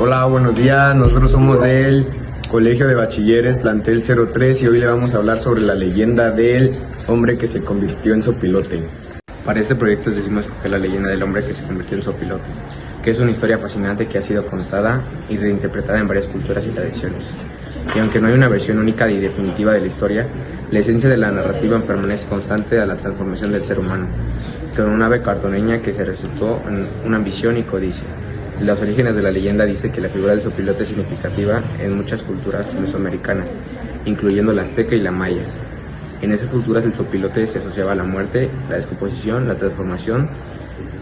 Hola, buenos días. Nosotros somos del Colegio de Bachilleres, plantel 03, y hoy le vamos a hablar sobre la leyenda del hombre que se convirtió en sopilote. Para este proyecto decidimos escoger la leyenda del hombre que se convirtió en sopilote, que es una historia fascinante que ha sido contada y reinterpretada en varias culturas y tradiciones. Y aunque no hay una versión única y definitiva de la historia, la esencia de la narrativa permanece constante a la transformación del ser humano, con una ave cartoneña que se resultó en una ambición y codicia. Los orígenes de la leyenda dice que la figura del sopilote es significativa en muchas culturas mesoamericanas, incluyendo la azteca y la maya. En esas culturas el sopilote se asociaba a la muerte, la descomposición, la transformación.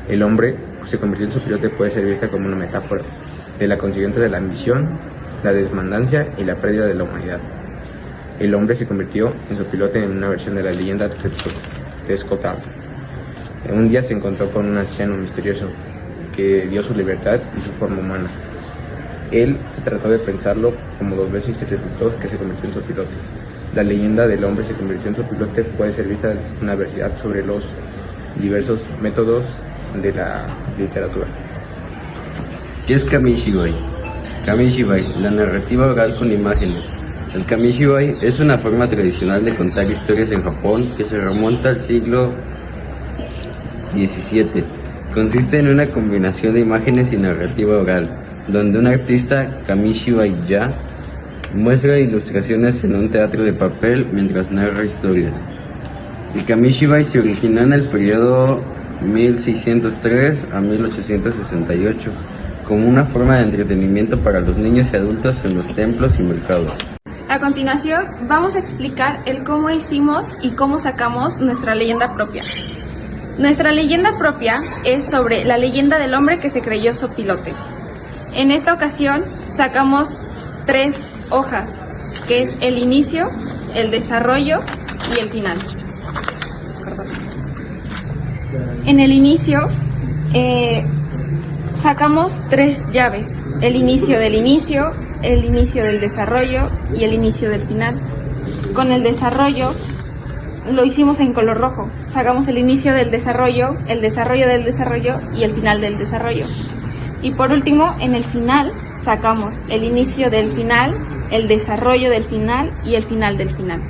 El hombre que se convirtió en sopilote puede ser vista como una metáfora de la consiguiente de la ambición, la desmandancia y la pérdida de la humanidad. El hombre se convirtió en sopilote en una versión de la leyenda Texcotal. Un día se encontró con un anciano misterioso que dio su libertad y su forma humana. Él se trató de pensarlo como dos veces y resultó que se convirtió en sopilote. La leyenda del hombre se convirtió en sopilote puede ser vista en una versidad sobre los diversos métodos de la literatura. ¿Qué es Kamishibai? Kamishibai, la narrativa oral con imágenes. El Kamishibai es una forma tradicional de contar historias en Japón que se remonta al siglo XVII. Consiste en una combinación de imágenes y narrativa oral, donde un artista, Kamishibai-ya, muestra ilustraciones en un teatro de papel mientras narra historias. El Kamishibai se originó en el periodo 1603 a 1868 como una forma de entretenimiento para los niños y adultos en los templos y mercados. A continuación, vamos a explicar el cómo hicimos y cómo sacamos nuestra leyenda propia. Nuestra leyenda propia es sobre la leyenda del hombre que se creyó sopilote. En esta ocasión sacamos 3 hojas, que es el inicio, el desarrollo y el final. En el inicio sacamos 3 llaves, el inicio del desarrollo y el inicio del final. Con el desarrollo lo hicimos en color rojo, sacamos el inicio del desarrollo del desarrollo y el final del desarrollo. Y por último, en el final sacamos el inicio del final, el desarrollo del final y el final del final.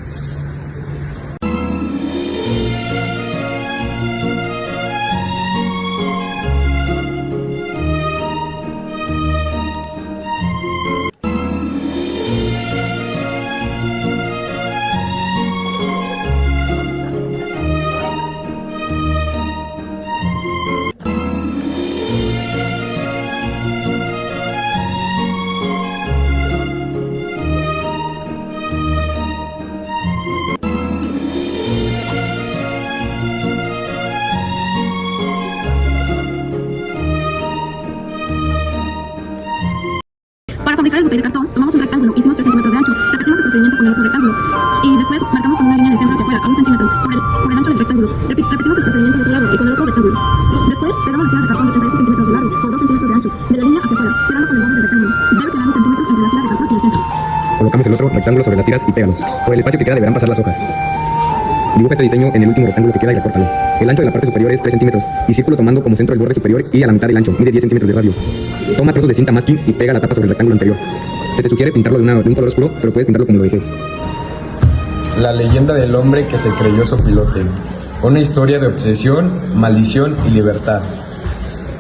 Para fabricar el botell de cartón, tomamos un rectángulo, hicimos 3 centímetros de ancho, repetimos el procedimiento con el otro rectángulo y después marcamos con una línea de centro hacia afuera a 1 centímetro por el ancho del rectángulo. Repetimos el procedimiento del otro lado y con el otro rectángulo. Después pegamos las tiras de cartón de 38 centímetros de largo por 2 centímetros de ancho de la línea hacia afuera, pegando con el borde del rectángulo. Debe quedar 1 centímetro entre las tiras de cartón y el centro. Colocamos el otro rectángulo sobre las tiras y pégalo. Por el espacio que queda deberán pasar las hojas. Dibuja este diseño en el último rectángulo que queda y recórtalo. El ancho de la parte superior es 3 centímetros y círculo tomando como centro el borde superior y a la mitad del ancho, mide 10 centímetros de radio. Toma trozos de cinta masking y pega la tapa sobre el rectángulo anterior. Se te sugiere pintarlo de un color oscuro, pero puedes pintarlo como lo desees. La leyenda del hombre que se creyó sopilote. Una historia de obsesión, maldición y libertad.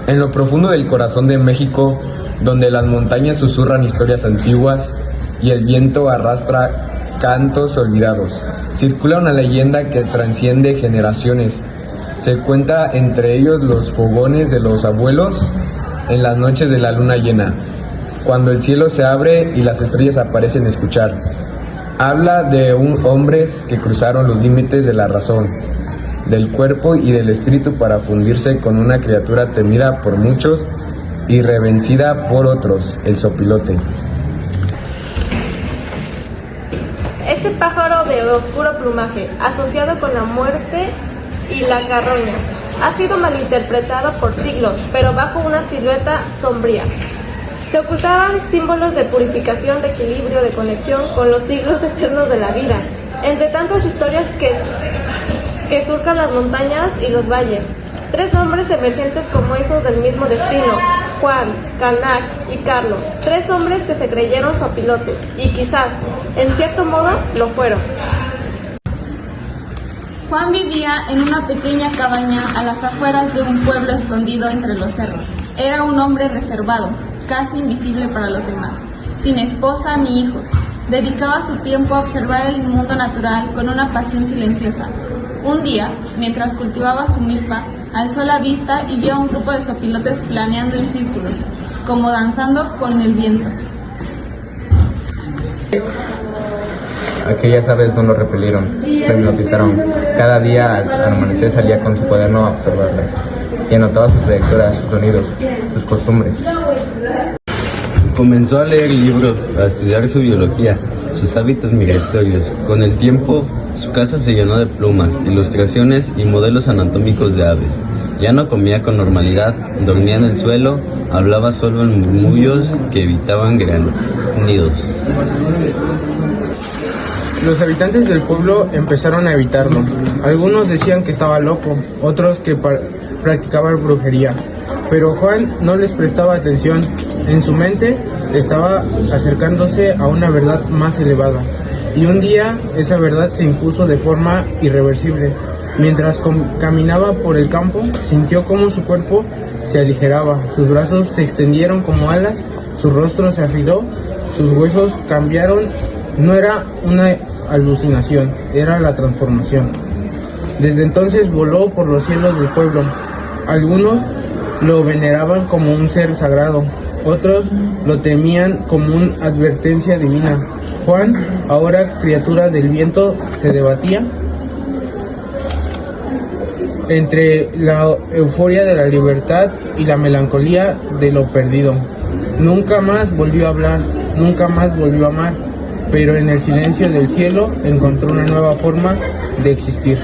En lo profundo del corazón de México, donde las montañas susurran historias antiguas y el viento arrastra cantos olvidados, circula una leyenda que trasciende generaciones. Se cuenta entre ellos los fogones de los abuelos en las noches de la luna llena, cuando el cielo se abre y las estrellas aparecen a escuchar. Habla de hombres que cruzaron los límites de la razón, del cuerpo y del espíritu para fundirse con una criatura temida por muchos y revencida por otros, el sopilote. Este pájaro de oscuro plumaje, asociado con la muerte y la carroña, ha sido malinterpretado por siglos, pero bajo una silueta sombría. Se ocultaban símbolos de purificación, de equilibrio, de conexión con los siglos eternos de la vida, entre tantas historias que surcan las montañas y los valles. 3 nombres emergentes como esos del mismo destino, Juan, Canac y Carlos, 3 hombres que se creyeron sopilotes y quizás, en cierto modo, lo fueron. Juan vivía en una pequeña cabaña a las afueras de un pueblo escondido entre los cerros. Era un hombre reservado, casi invisible para los demás, sin esposa ni hijos. Dedicaba su tiempo a observar el mundo natural con una pasión silenciosa. Un día, mientras cultivaba su milpa, alzó la vista y vio a un grupo de sopilotes planeando en círculos, como danzando con el viento. Aquellas aves no lo repelieron, lo hipnotizaron. Cada día al amanecer salía con su cuaderno a observarlas y anotaba sus trayectorias, sus sonidos, sus costumbres. Comenzó a leer libros, a estudiar su biología, sus hábitos migratorios. Con el tiempo, su casa se llenó de plumas, ilustraciones y modelos anatómicos de aves. Ya no comía con normalidad, dormía en el suelo, hablaba solo en murmullos que evitaban graznidos. Los habitantes del pueblo empezaron a evitarlo. Algunos decían que estaba loco, otros que practicaba brujería. Pero Juan no les prestaba atención. En su mente estaba acercándose a una verdad más elevada. Y un día esa verdad se impuso de forma irreversible. Mientras caminaba por el campo, sintió cómo su cuerpo se aligeraba, sus brazos se extendieron como alas, su rostro se afiló, sus huesos cambiaron. No era una alucinación, era la transformación. Desde entonces voló por los cielos del pueblo. Algunos lo veneraban como un ser sagrado, otros lo temían como una advertencia divina. Juan, ahora criatura del viento, se debatía entre la euforia de la libertad y la melancolía de lo perdido. Nunca más volvió a hablar, nunca más volvió a amar, pero en el silencio del cielo encontró una nueva forma de existir.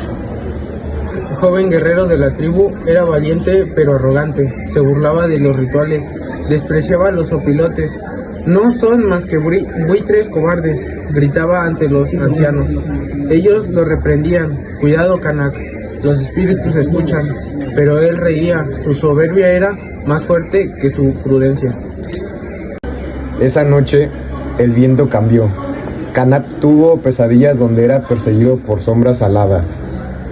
El joven guerrero de la tribu era valiente pero arrogante, se burlaba de los rituales, despreciaba a los sopilotes. No son más que buitres cobardes, gritaba ante los ancianos. Ellos lo reprendían. Cuidado, Canac, los espíritus escuchan. Pero él reía, su soberbia era más fuerte que su prudencia. Esa noche, el viento cambió. Canac tuvo pesadillas donde era perseguido por sombras aladas.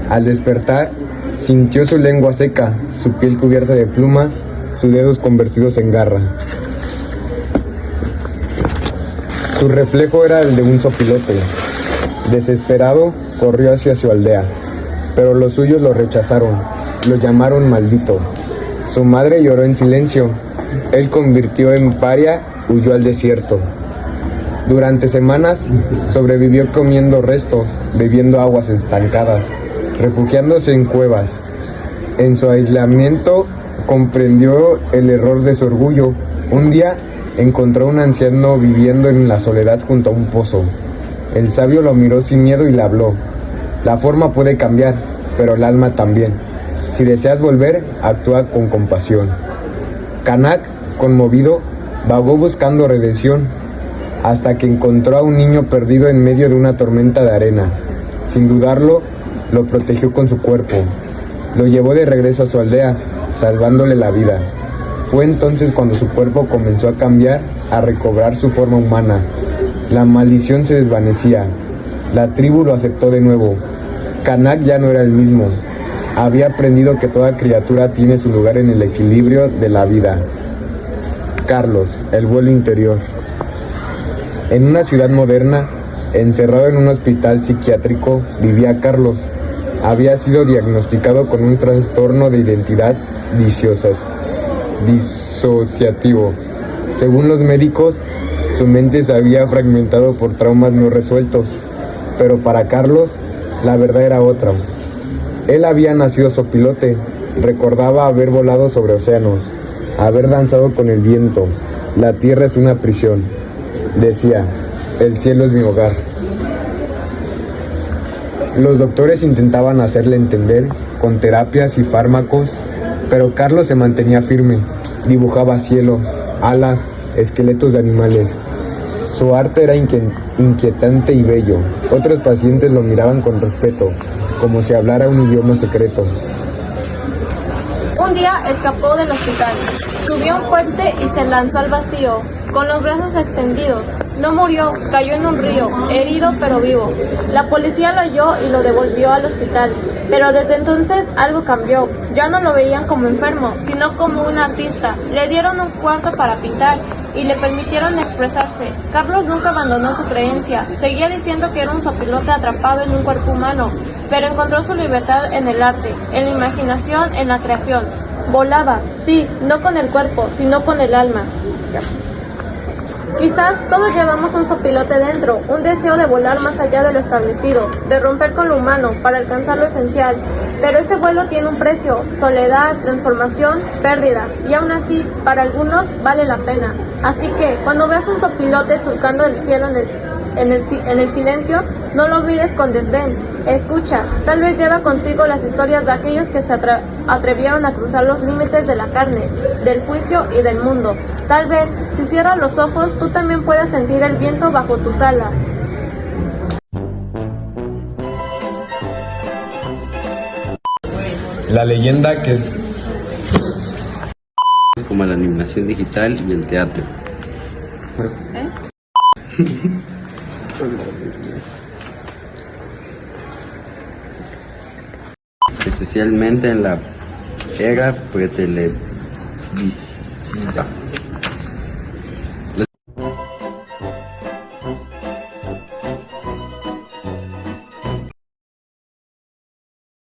Al despertar, sintió su lengua seca, su piel cubierta de plumas, sus dedos convertidos en garra. Su reflejo era el de un sopilote. Desesperado, corrió hacia su aldea, pero los suyos lo rechazaron, lo llamaron maldito. Su madre lloró en silencio. Él convirtió en paria, huyó al desierto. Durante semanas sobrevivió comiendo restos, bebiendo aguas estancadas, refugiándose en cuevas. En su aislamiento comprendió el error de su orgullo. Un día encontró a un anciano viviendo en la soledad junto a un pozo. El sabio lo miró sin miedo y le habló. La forma puede cambiar, pero el alma también. Si deseas volver, actúa con compasión. Canac, conmovido, vagó buscando redención, hasta que encontró a un niño perdido en medio de una tormenta de arena. Sin dudarlo, lo protegió con su cuerpo. Lo llevó de regreso a su aldea, salvándole la vida. Fue entonces cuando su cuerpo comenzó a cambiar, a recobrar su forma humana. La maldición se desvanecía. La tribu lo aceptó de nuevo. Canac ya no era el mismo. Había aprendido que toda criatura tiene su lugar en el equilibrio de la vida. Carlos, el vuelo interior. En una ciudad moderna, encerrado en un hospital psiquiátrico, vivía Carlos. Había sido diagnosticado con un trastorno de identidad disociativo. Según los médicos, su mente se había fragmentado por traumas no resueltos. Pero para Carlos, la verdad era otra. Él había nacido sopilote, recordaba haber volado sobre océanos, haber danzado con el viento. La tierra es una prisión. Decía, el cielo es mi hogar. Los doctores intentaban hacerle entender, con terapias y fármacos, pero Carlos se mantenía firme. Dibujaba cielos, alas, esqueletos de animales. Su arte era inquietante y bello. Otros pacientes lo miraban con respeto, como si hablara un idioma secreto. Un día escapó del hospital. Subió a un puente y se lanzó al vacío, con los brazos extendidos. No murió, cayó en un río, herido pero vivo. La policía lo halló y lo devolvió al hospital. Pero desde entonces algo cambió. Ya no lo veían como enfermo, sino como un artista. Le dieron un cuarto para pintar y le permitieron expresarse. Carlos nunca abandonó su creencia. Seguía diciendo que era un sopilote atrapado en un cuerpo humano, pero encontró su libertad en el arte, en la imaginación, en la creación. Volaba, sí, no con el cuerpo, sino con el alma. Quizás todos llevamos un sopilote dentro, un deseo de volar más allá de lo establecido, de romper con lo humano para alcanzar lo esencial. Pero ese vuelo tiene un precio: soledad, transformación, pérdida. Y aún así, para algunos vale la pena. Así que, cuando veas un sopilote surcando el cielo en el silencio, no lo mires con desdén. Escucha, tal vez lleva consigo las historias de aquellos que se atrevieron a cruzar los límites de la carne, del juicio y del mundo. Tal vez, si cierras los ojos, tú también puedas sentir el viento bajo tus alas. La leyenda que es... como la animación digital y el teatro. Especialmente en la era pretelevisiva.